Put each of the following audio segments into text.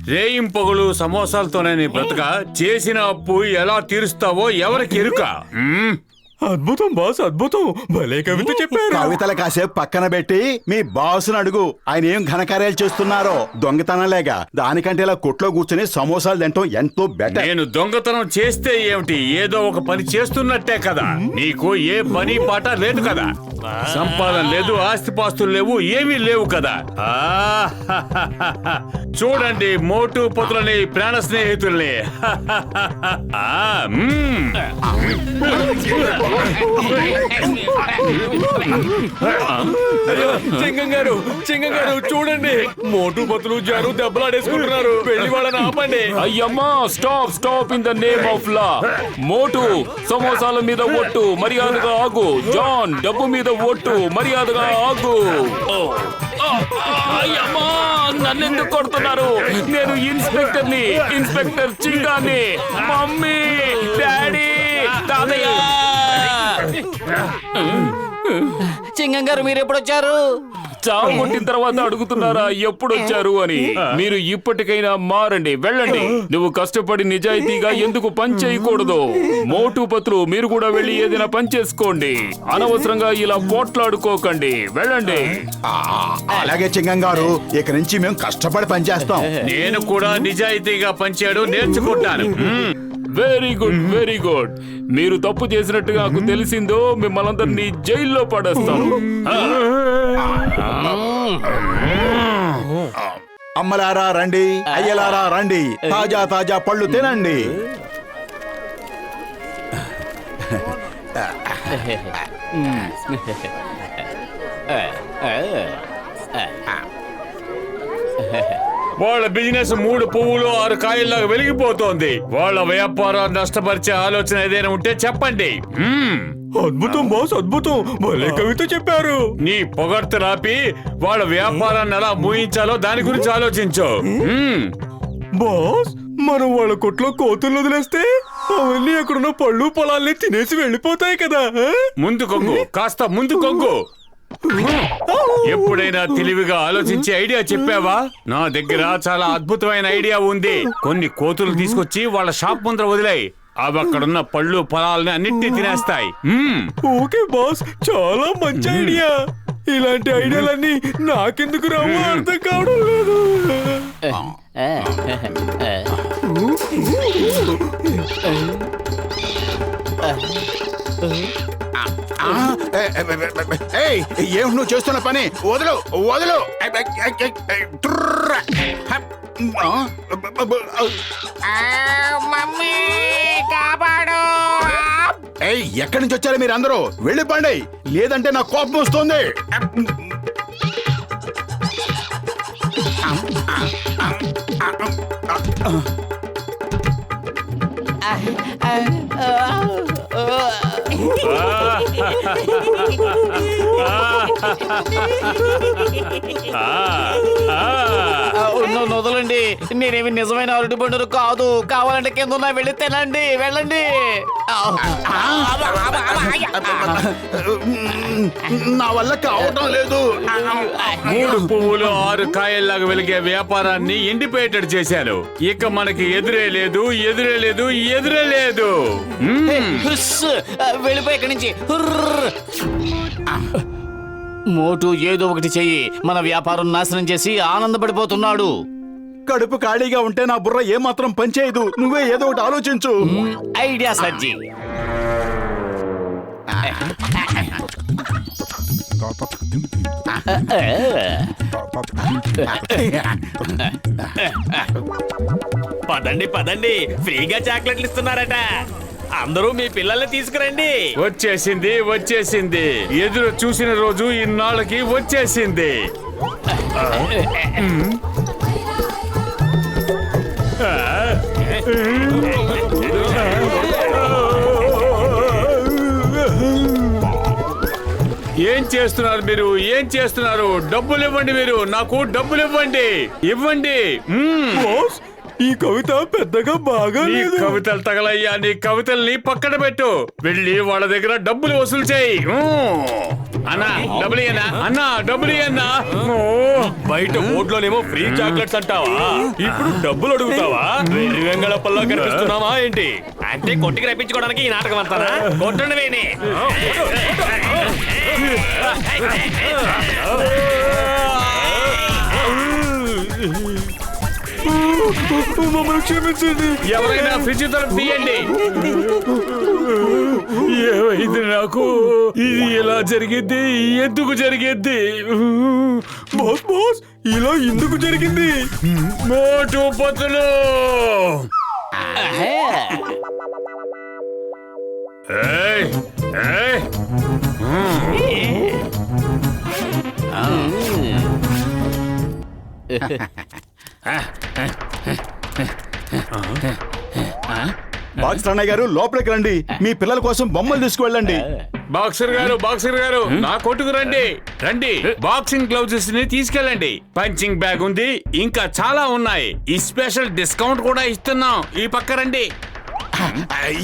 రేయింపొగలు సమోసాలతోనే నీ బ్రతక చేసిన అప్పు ఎలా తీరుస్తావో ఎవరికి ఎరుక? అద్భుతం బాస్, అద్భుతం. భలే కవిత చెప్పారు. కవితలు కాసేపు పక్కన పెట్టి మీ బాసును అడుగు, ఆయన ఏం ఘనకార్యాలు చేస్తున్నారో. దొంగతనం లేక దానికంటే ఇలా కొట్లో కూర్చొని సమోసాలు తింటాం ఎంతో బెటర్. నేను దొంగతనం చేస్తే ఏమిటి, ఏదో ఒక పని చేస్తున్నట్టే కదా. నీకు ఏ పని పాట లేదు కదా, సంపాదన లేదు, ఆస్తిపాస్తులు లేవు, ఏమీ లేవు కదా. చూడండి మోటు పొతులని, ప్రాణ స్నేహితుల్ని. చింగం గారు చూడండి, మోటు పతులు జారు దెబ్బలాడేసుకుంటున్నారు. వెళ్ళి వాళ్ళని ఆపండి. అయ్యమ్మా, stop stop in the name of law. మోటు సమోసాల మీద ఒట్టు, మర్యాదగా ఆగు. జాన్ డబ్బు మీద ఒట్టు, మర్యాదగా ఆగు. అయ్యమ్మా, నన్నెందుకు కొడుతున్నారు? నేను ఇన్స్పెక్టర్ని, ఇన్స్పెక్టర్ చింగాని. మమ్మీ, డాడీ, తాతయ్య. చింగం గారు మీరు ఎప్పుడు వచ్చారు? చావు కొట్టిన తర్వాత అడుగుతున్నారా ఎప్పుడు వచ్చారు అని? మీరు ఇప్పటికైనా మారండి, వెళ్ళండి. నువ్వు కష్టపడి నిజాయితీగా ఎందుకు పని చేయకూడదు? మోటు పత్రులు మీరు కూడా వెళ్ళి ఏదైనా పని చేసుకోండి. అనవసరంగా ఇలా పోట్లాడుకోకండి, వెళ్ళండి. అలాగే చింగం గారు, ఇక నుంచి మేము కష్టపడి పనిచేస్తాం. నేను కూడా నిజాయితీగా పనిచేయడం నేర్చుకుంటాను. Very good, very good. మీరు తప్పు చేసినట్టుగా నాకు తెలిసిందో మిమ్మల్ని అందరినీ జైల్లో పడేస్తాను. అమ్మలారా రండి, అయ్యలారా రండి, తాజా తాజా పళ్ళు తినండి. వాళ్ళ బిజినెస్ 3 పువ్వులు 6 కాయల్లాగా వెలిగిపోతోంది. వాళ్ళ వ్యాపారం నష్టపరిచే ఆలోచన ఏదైనా ఉంటే చెప్పండి. అద్భుతం బాస్, అద్భుతం. భలే కవిత చెప్పారు. నీ పొగడ్త రాపి వాళ్ళ వ్యాపారాన్ని ఎలా మూయించాలో దాని గురించి ఆలోచించు. బాస్, మనం వాళ్ళ కొట్లో కోతులు వదిలేస్తే అవన్నీ అక్కడున్న పళ్ళు పొలాల్ని తినేసి వెళ్ళిపోతాయి కదా. ముందు కొంగు, కాస్త ముందు కొంగు. ఎప్పుడైనా తెలివిగా ఆలోచించే ఐడియా చెప్పావా? నా దగ్గర చాలా అద్భుతమైన ఐడియా ఉంది. కొన్ని కోతులు తీసుకొచ్చి వాళ్ళ షాప్ ముందర వదిలాయి. అవి అక్కడున్న పళ్ళు పొలాలని అన్నిటినీ తినేస్తాయి. ఓకే బాస్, చాలా మంచి ఐడియా. ఇలాంటి ఐడియాలన్నీ నాకెందుకు రావో అర్థం కావడం లేదు. ఏం నువ్వు చేస్తున్న పని? వదలు వదలు. మమ్మీ కాపాడు. ఎక్కడి నుంచి వచ్చారు మీరు అందరూ? వెళ్ళిపోండి, లేదంటే నాకు కోపం వస్తుంది. వదలండి, నేనేమి నిజమైన అరటి పండును కాదు. కావాలంటే కింద ఉన్నా వెళ్ళి తినండి, వెళ్ళండి. నా వల్ల కావటం లేదు. 3 పువ్వులు 6 కాయల్లాగా వెలిగే వ్యాపారాన్ని ఎండిపోయేటట్టు చేశాను. ఇక మనకి ఎదురే లేదు, ఎదురే లేదు, ఎదురే లేదు. వెళ్ళిపోయి ఇక్కడి నుంచి. మోటు ఏదో ఒకటి చెయ్యి. మన వ్యాపారం నాశనం చేసి ఆనందపడిపోతున్నాడు. కడుపు ఖాళీగా ఉంటే నా బుర్ర ఏమాత్రం పనిచేయదు. నువ్వే ఏదో ఒకటి ఆలోచించు. ఐడియా సజ్జి. పదండి పదండి, ఫ్రీగా చాక్లెట్లు ఇస్తున్నారట. అందరూ మీ పిల్లల్ని తీసుకురండి. వచ్చేసింది, వచ్చేసింది. ఎదురు చూసిన రోజు ఇన్నాళ్ళకి వచ్చేసింది. ఏం చేస్తున్నారు మీరు? ఏం చేస్తున్నారు? డబ్బులు ఇవ్వండి, మీరు నాకు డబ్బులు ఇవ్వండి, ఇవ్వండి. బాస్ ఈ కవిత పెద్దగా బాగా నీ లేదు. కవితలు తగలయ్యా, నీ కవితల్ని పక్కన పెట్టు. వెళ్ళి వాళ్ళ దగ్గర డబ్బులు వసూలు చేయి. అన్నా డబ్బులు ఇయ్యనా? అన్నా డబ్బులు ఇయ్యన్నా? బయట బోర్డులోనేమో ఫ్రీ చాక్లెట్స్ అంటావా, ఇప్పుడు డబ్బులు అడుగుతావా? వెంగళప్పల్లా కనిపిస్తున్నావా ఏంటి? అంటే కొట్టికి రప్పించుకోవడానికి ఈ నాటకం అంతానా? కొట్టండి వేని. మమ్మల్ని క్షమించండి. ఎవరైనా ఫ్రిడ్జ్ తలుపు తీయండి. ఏమైంది నాకు? ఇది ఎలా జరిగింది? ఎందుకు జరిగింది? బాస్ బాస్ ఇలా ఎందుకు జరిగింది? మోటు పతులు. ఏయ్, ఏయ్. బాక్స్ అన్నయ్య గారు లోపలికి రండి. మీ పిల్లల కోసం బొమ్మలు తీసుకువెళ్ళండి. బాక్సర్ గారు, బాక్సర్ గారు, నా కొట్టుకు రండి, రండి. బాక్సింగ్ గ్లౌజెస్ ని తీసుకెళ్ళండి. పంచింగ్ బ్యాగ్ ఉంది, ఇంకా చాలా ఉన్నాయి. ఈ స్పెషల్ డిస్కౌంట్ కూడా ఇస్తున్నాం. ఈ పక్క రండి,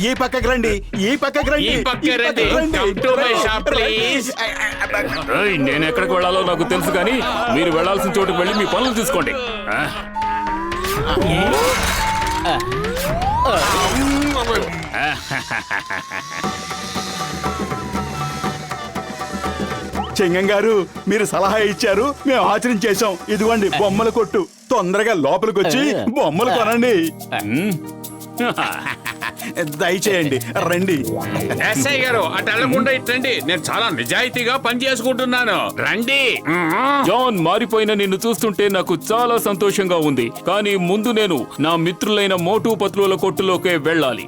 ఈ పక్కకి రండి, ఈ పక్కకి రండి, ఈ పక్క రండి. Come to my shop, please. ఏయ్, నేను ఎక్కడికి వెళ్ళాలో నాకు తెలుసు కానీ మీరు వెళ్ళాల్సిన చోటుకు వెళ్ళి మీ పనులు తీసుకోండి. చెంగం గారు మీరు సలహా ఇచ్చారు, మేము ఆచరించేశాం. ఇదిగోండి బొమ్మల కొట్టు. తొందరగా లోపలికి వచ్చి బొమ్మలు కొనండి. దయచేయండి, రండి. ఎస్ఐ గారు అటు వెళ్ళకుండా ఇట్లండి. నేను చాలా నిజాయితీగా పని చేసుకుంటున్నాను. రండి. జాన్, మారిపోయిన నిన్ను చూస్తుంటే నాకు చాలా సంతోషంగా ఉంది. కానీ ముందు నేను నా మిత్రులైన మోటు పత్రుల కొట్టులోకే వెళ్ళాలి.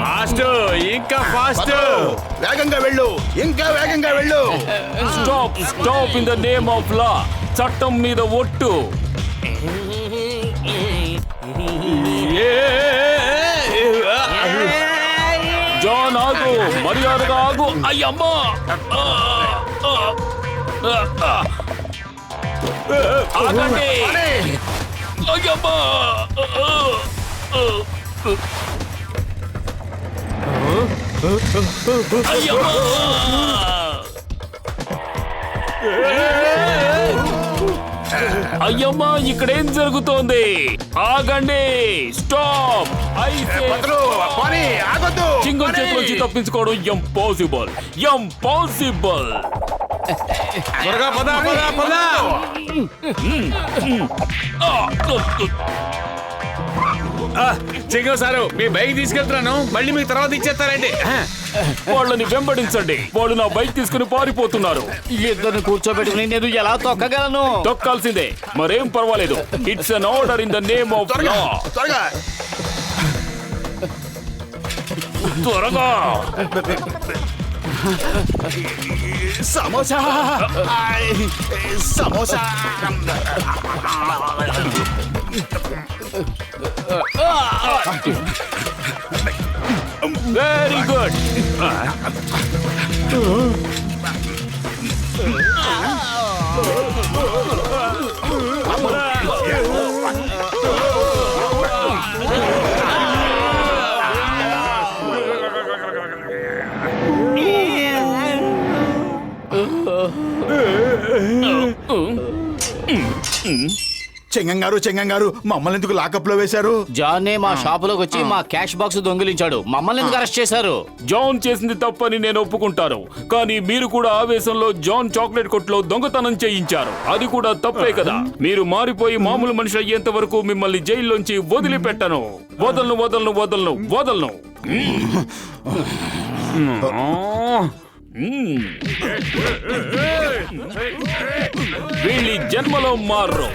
ఫాస్ట్, ఇంకా ఫాస్ట్. వేగంగా వెళ్ళు, ఇంకా వేగంగా వెళ్ళు. Stop, stop in the name of లా. చట్టం మీద ఒట్టు. జాన్ ఆగు, మర్యాదగా ఆగు. అయ్యమ్మా, ఆగండి. అయ్యమ్మా, అయ్యమ్మా. అయ్యమ్మా, ఇక్కడేం జరుగుతోంది? ఆగండి, స్టాప్. చింగం చేతిలోంచి తప్పించుకోవడం ఇంపాసిబుల్, ఇంపాసిబుల్. త్వరగా పద, పద, పద. చింగం సారు, మీ బైక్ తీసుకెళ్తున్నాను, మళ్ళీ మీకు తర్వాత ఇచ్చేస్తారండి. వాళ్ళని వెంబడించండి. వాళ్ళు నా బైక్ తీసుకుని పారిపోతున్నారు. ఇద్దరిని కూర్చోబెట్టుకుని నేను ఎలా తొక్కగలను? తొక్కాల్సిందే, మరేం పర్వాలేదు. It's an order in the name of law. త్వరగా. సమోసా, సమోసా. Very good. చెంగంగారు మమ్మల్ని ఎందుకు లాకప్ లో వేశారు? జానే మా షాపులోకి వచ్చి మా క్యాష్ బాక్స్ దొంగిలించాడు. మమ్మల్ని ఎందుకు అరెస్ట్ చేశారు? జాన్ చేసింది తప్పని నేను ఒప్పుకుంటాను, కానీ మీరు కూడా ఆవేశంలో జాన్ చాక్లెట్ కొట్లో దొంగతనం చేయించారు. అది కూడా తప్పే కదా. మీరు మారిపోయి మామూలు మనిషి అయ్యేంత వరకు మిమ్మల్ని జైల్లోంచి వదిలిపెట్టను. వదలను. వీళ్ళ జన్మలో మారు.